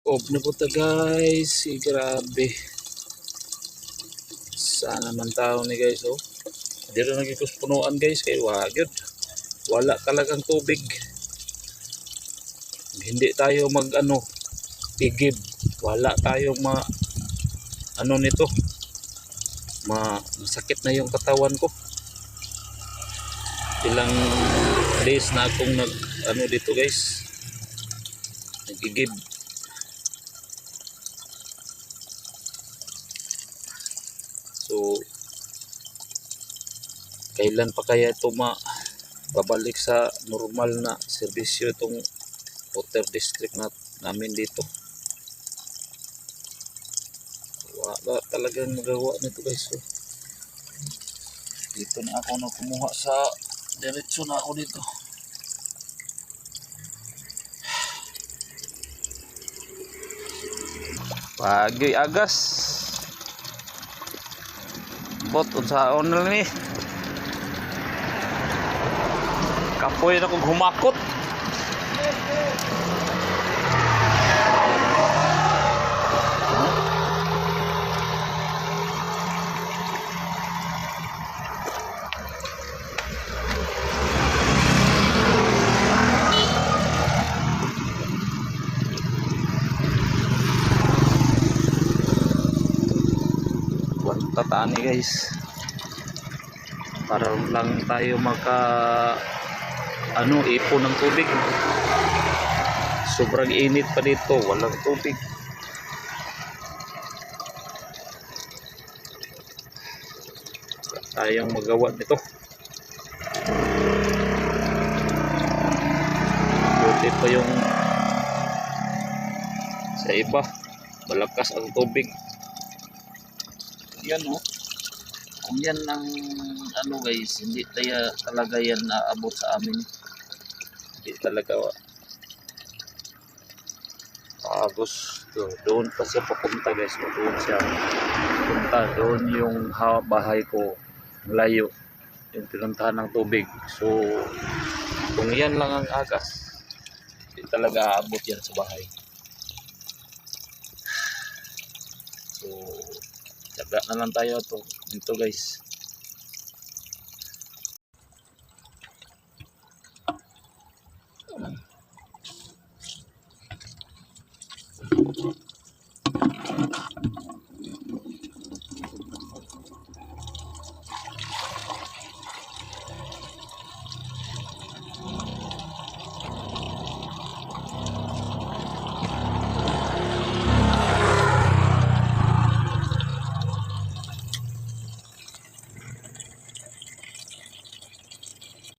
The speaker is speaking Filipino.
Na po ta guys, grabe. Sana man tao ni guys oh. Dito nagikos punuan guys kay wagyod. Wala talagang tubig. Hindi tayo mag igib. Wala tayong nito. Masakit na yung katawan ko. Ilang days na akong dito guys. Nagigib. So kailan pa kaya ito babalik sa normal na serbisyo itong water district namin dito? Wala talagang magawa nito guys. So, dito na ako kumuha sa diretso na ako dito. Pagi agas bot unsaon ni kapoy na kong humakot. Tatani guys para lang tayo ipon ng tubig. Sobrang init pa dito, walang tubig. Tayong magawa nito. Buti pa yung sa iba malakas ang tubig. Yan kung yan ang guys, hindi talaga yan naabot sa amin. Hindi talaga agos doon pa siya papunta guys. Doon siya punta, doon yung bahay ko, layo yung pinuntahan ng tubig. So kung yan lang ang agas, hindi talaga aabot yan sa bahay. So tsaga na lang tayo dito guys.